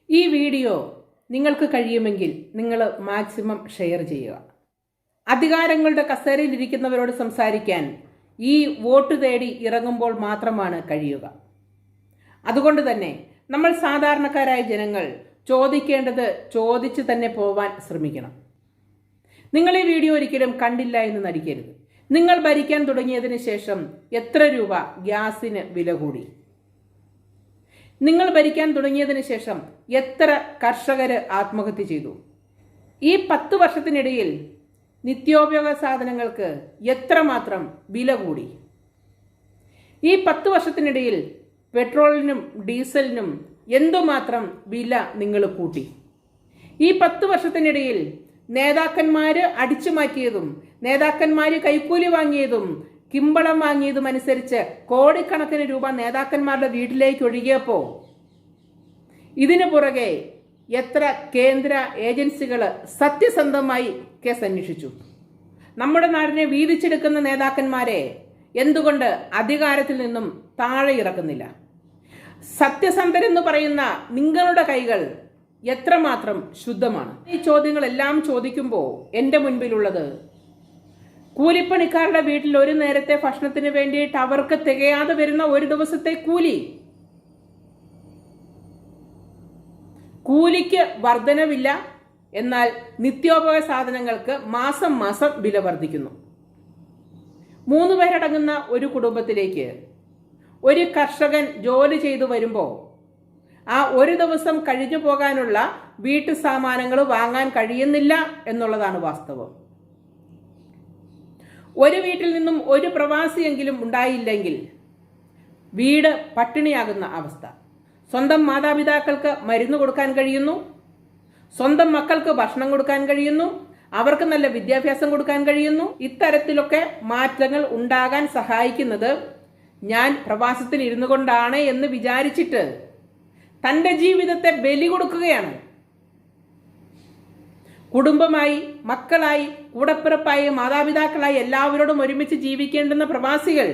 ഈ വീഡിയോ നിങ്ങൾക്ക് കഴിയുമെങ്കിൽ നിങ്ങൾ മാക്സിമം ഷെയർ ചെയ്യുക. അധികാരങ്ങളുടെ കസേരയിലിരിക്കുന്നവരോട് സംസാരിക്കാൻ ഈ വോട്ട് തേടി ഇറങ്ങുമ്പോൾ മാത്രമാണ് കഴിയുക. അതുകൊണ്ട് തന്നെ നമ്മൾ സാധാരണക്കാരായ ജനങ്ങൾ ചോദിക്കേണ്ടത് ചോദിച്ച് തന്നെ പോവാൻ ശ്രമിക്കണം. നിങ്ങൾ ഈ വീഡിയോ ഒരിക്കലും കണ്ടില്ല എന്ന് നടിക്കരുത്. നിങ്ങൾ ഭരിക്കാൻ തുടങ്ങിയതിന് ശേഷം എത്ര രൂപ ഗ്യാസിന് വില കൂടി? നിങ്ങൾ ഭരിക്കാൻ തുടങ്ങിയതിന് ശേഷം എത്ര കർഷകർ ആത്മഹത്യ ചെയ്തു? ഈ 10 വർഷത്തിനിടയിൽ നിത്യോപയോഗ സാധനങ്ങൾക്ക് എത്രമാത്രം വില കൂടി? ഈ 10 വർഷത്തിനിടയിൽ പെട്രോളിനും ഡീസലിനും എന്തുമാത്രം വില നിങ്ങൾ കൂട്ടി? ഈ 10 വർഷത്തിനിടയിൽ നേതാക്കന്മാർ അടിച്ചു മാറ്റിയതും നേതാക്കന്മാർ കൈക്കൂലി വാങ്ങിയതും കിമ്പളം വാങ്ങിയതും അനുസരിച്ച് കോടിക്കണക്കിന് രൂപ നേതാക്കന്മാരുടെ വീട്ടിലേക്ക് ഒഴുകിയപ്പോൾ ഇതിനു പുറകെ എത്ര കേന്ദ്ര ഏജൻസികൾ സത്യസന്ധമായി കേസ് അന്വേഷിച്ചു? നമ്മുടെ നാടിനെ വീതിച്ചെടുക്കുന്ന നേതാക്കന്മാരെ എന്തുകൊണ്ട് അധികാരത്തിൽ നിന്നും താഴെ ഇറക്കുന്നില്ല? സത്യസന്ധരെന്ന് പറയുന്ന നിങ്ങളുടെ കൈകൾ എത്രമാത്രം ശുദ്ധമാണ്? ഈ ചോദ്യങ്ങളെല്ലാം ചോദിക്കുമ്പോൾ എൻ്റെ മുൻപിലുള്ളത് കൂലിപ്പണിക്കാരുടെ വീട്ടിൽ ഒരു നേരത്തെ ഭക്ഷണത്തിന് വേണ്ടിയിട്ട് അവർക്ക് തികയാതെ വരുന്ന ഒരു ദിവസത്തെ കൂലിക്ക് വർധനവില്ല, എന്നാൽ നിത്യോപയോഗ സാധനങ്ങൾക്ക് മാസം മാസം വില വർദ്ധിക്കുന്നു. 3 പേരടങ്ങുന്ന ഒരു കുടുംബത്തിലേക്ക് ഒരു കർഷകൻ ജോലി ചെയ്തു വരുമ്പോൾ ആ ഒരു ദിവസം കഴിഞ്ഞു പോകാനുള്ള വീട്ടു സാമാനങ്ങൾ വാങ്ങാൻ കഴിയുന്നില്ല എന്നുള്ളതാണ് വാസ്തവം. ഒരു വീട്ടിൽ നിന്നും ഒരു പ്രവാസിയെങ്കിലും ഉണ്ടായില്ലെങ്കിൽ വീട് പട്ടിണിയാകുന്ന അവസ്ഥ. സ്വന്തം മാതാപിതാക്കൾക്ക് മരുന്ന് കൊടുക്കാൻ കഴിയുന്നു, സ്വന്തം മക്കൾക്ക് ഭക്ഷണം കൊടുക്കാൻ കഴിയുന്നു, അവർക്ക് നല്ല വിദ്യാഭ്യാസം കൊടുക്കാൻ കഴിയുന്നു. ഇത്തരത്തിലൊക്കെ മാറ്റങ്ങൾ ഉണ്ടാകാൻ സഹായിക്കുന്നത് ഞാൻ പ്രവാസത്തിൽ ഇരുന്നു കൊണ്ടാണ് എന്ന് വിചാരിച്ചിട്ട് തൻ്റെ ജീവിതത്തെ ബലി കൊടുക്കുകയാണ്. കുടുംബമായി, മക്കളായി, കൂടപ്പിറപ്പായി, മാതാപിതാക്കളായി എല്ലാവരോടും ഒരുമിച്ച് ജീവിക്കേണ്ടുന്ന പ്രവാസികൾ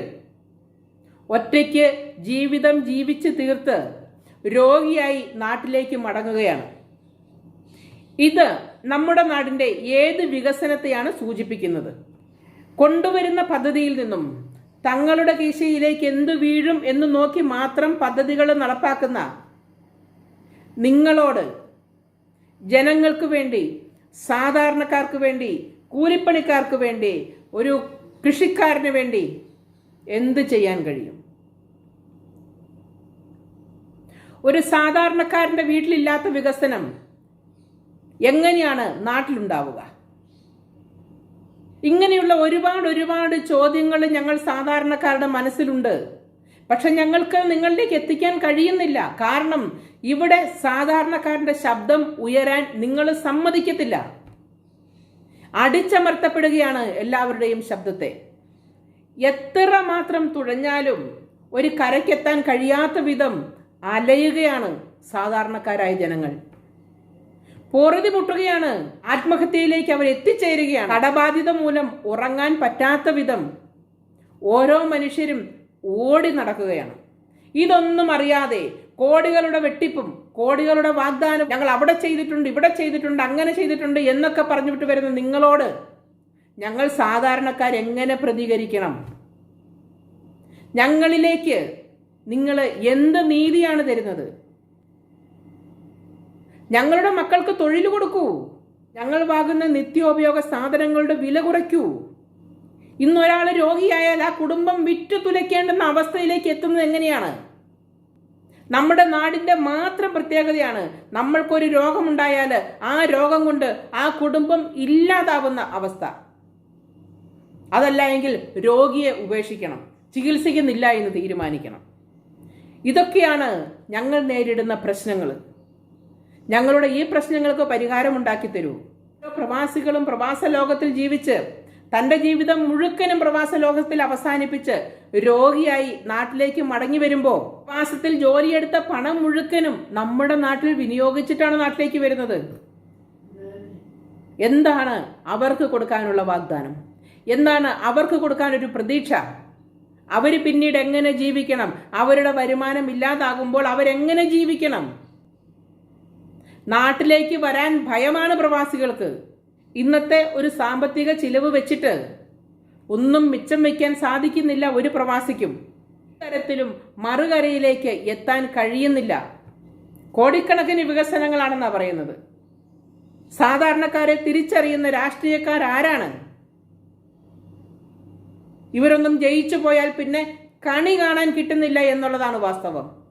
ഒറ്റയ്ക്ക് ജീവിതം ജീവിച്ച് തീർത്ത് രോഗിയായി നാട്ടിലേക്ക് മടങ്ങുകയാണ്. ഇത് നമ്മുടെ നാടിൻ്റെ ഏത് വികസനത്തെയാണ് സൂചിപ്പിക്കുന്നത്? കൊണ്ടുവരുന്ന പദ്ധതിയിൽ നിന്നും തങ്ങളുടെ കീശയിലേക്ക് എന്തു വീഴും എന്ന് നോക്കി മാത്രം പദ്ധതികൾ നടപ്പാക്കുന്ന നിങ്ങളോട് ജനങ്ങൾക്ക് വേണ്ടി, സാധാരണക്കാർക്ക് വേണ്ടി, കൂലിപ്പണിക്കാർക്ക് വേണ്ടി, ഒരു കൃഷിക്കാരന് വേണ്ടി എന്ത് ചെയ്യാൻ കഴിയും? ഒരു സാധാരണക്കാരൻ്റെ വീട്ടിലില്ലാത്ത വികസനം എങ്ങനെയാണ് നാട്ടിലുണ്ടാവുക? ഇങ്ങനെയുള്ള ഒരുപാട് ചോദ്യങ്ങൾ ഞങ്ങൾ സാധാരണക്കാരുടെ മനസ്സിലുണ്ട്. പക്ഷെ ഞങ്ങൾക്ക് നിങ്ങളിലേക്ക് എത്തിക്കാൻ കഴിയുന്നില്ല. കാരണം ഇവിടെ സാധാരണക്കാരന്റെ ശബ്ദം ഉയരാൻ നിങ്ങൾ സമ്മതിക്കത്തില്ല. അടിച്ചമർത്തപ്പെടുകയാണ് എല്ലാവരുടെയും ശബ്ദത്തെ. എത്ര മാത്രം തുഴഞ്ഞാലും ഒരു കരയ്ക്കെത്താൻ കഴിയാത്ത വിധം അലയുകയാണ് സാധാരണക്കാരായ ജനങ്ങൾ. പൊറുതി മുട്ടുകയാണ്. ആത്മഹത്യയിലേക്ക് അവർ എത്തിച്ചേരുകയാണ്. കടബാധ്യത മൂലം ഉറങ്ങാൻ പറ്റാത്ത വിധം ഓരോ മനുഷ്യരും ഓടി നടക്കുകയാണ്. ഇതൊന്നും അറിയാതെ കോടികളുടെ വെട്ടിപ്പും കോടികളുടെ വാഗ്ദാനം, ഞങ്ങൾ അവിടെ ചെയ്തിട്ടുണ്ട്, ഇവിടെ ചെയ്തിട്ടുണ്ട്, അങ്ങനെ ചെയ്തിട്ടുണ്ട് എന്നൊക്കെ പറഞ്ഞുവിട്ട് വരുന്ന നിങ്ങളോട് ഞങ്ങൾ സാധാരണക്കാർ എങ്ങനെ പ്രതികരിക്കണം? ഞങ്ങളിലേക്ക് നിങ്ങൾ എന്ത് നീതിയാണ് തരുന്നത്? ഞങ്ങളുടെ മക്കൾക്ക് തൊഴിൽ കൊടുക്കൂ. ഞങ്ങൾ വാങ്ങുന്ന നിത്യോപയോഗ സാധനങ്ങളുടെ വില കുറയ്ക്കൂ. ഇന്നൊരാൾ രോഗിയായാൽ ആ കുടുംബം വിറ്റു തുലയ്ക്കേണ്ടുന്ന അവസ്ഥയിലേക്ക് എത്തുന്നത് എങ്ങനെയാണ്? നമ്മുടെ നാടിൻ്റെ മാത്രം പ്രത്യേകതയാണ് നമ്മൾക്കൊരു രോഗമുണ്ടായാൽ ആ രോഗം കൊണ്ട് ആ കുടുംബം ഇല്ലാതാവുന്ന അവസ്ഥ. അതല്ല എങ്കിൽ രോഗിയെ ഉപേക്ഷിക്കണം, ചികിത്സിക്കുന്നില്ല എന്ന് തീരുമാനിക്കണം. ഇതൊക്കെയാണ് ഞങ്ങൾ നേരിടുന്ന പ്രശ്നങ്ങൾ. ഞങ്ങളുടെ ഈ പ്രശ്നങ്ങൾക്ക് പരിഹാരമുണ്ടാക്കി തരൂ. പ്രവാസികളും പ്രവാസ ലോകത്തിൽ ജീവിച്ച് തൻ്റെ ജീവിതം മുഴുക്കനും പ്രവാസ ലോകത്തിൽ അവസാനിപ്പിച്ച് രോഗിയായി നാട്ടിലേക്ക് മടങ്ങി വരുമ്പോൾ പ്രവാസത്തിൽ ജോലിയെടുത്ത പണം മുഴുക്കനും നമ്മുടെ നാട്ടിൽ വിനിയോഗിച്ചിട്ടാണ് നാട്ടിലേക്ക് വരുന്നത്. എന്താണ് അവർക്ക് കൊടുക്കാനുള്ള വാഗ്ദാനം? എന്താണ് അവർക്ക് കൊടുക്കാനൊരു പ്രതീക്ഷ? അവർ പിന്നീട് എങ്ങനെ ജീവിക്കണം? അവരുടെ വരുമാനം ഇല്ലാതാകുമ്പോൾ അവരെങ്ങനെ ജീവിക്കണം? നാട്ടിലേക്ക് വരാൻ ഭയമാണ് പ്രവാസികൾക്ക്. ഇന്നത്തെ ഒരു സാമ്പത്തിക ചിലവ് വെച്ചിട്ട് ഒന്നും മിച്ചം വയ്ക്കാൻ സാധിക്കുന്നില്ല ഒരു പ്രവാസിക്കും. തരത്തിലും മറുകരയിലേക്ക് എത്താൻ കഴിയുന്നില്ല. കോടിക്കണക്കിന് വികസനങ്ങളാണെന്നാണ് പറയുന്നത്. സാധാരണക്കാരെ തിരിച്ചറിയുന്ന രാഷ്ട്രീയക്കാരാരാണ്? ഇവരൊന്നും ജയിച്ചു പോയാൽ പിന്നെ കണി കാണാൻ കിട്ടുന്നില്ല എന്നുള്ളതാണ് വാസ്തവം.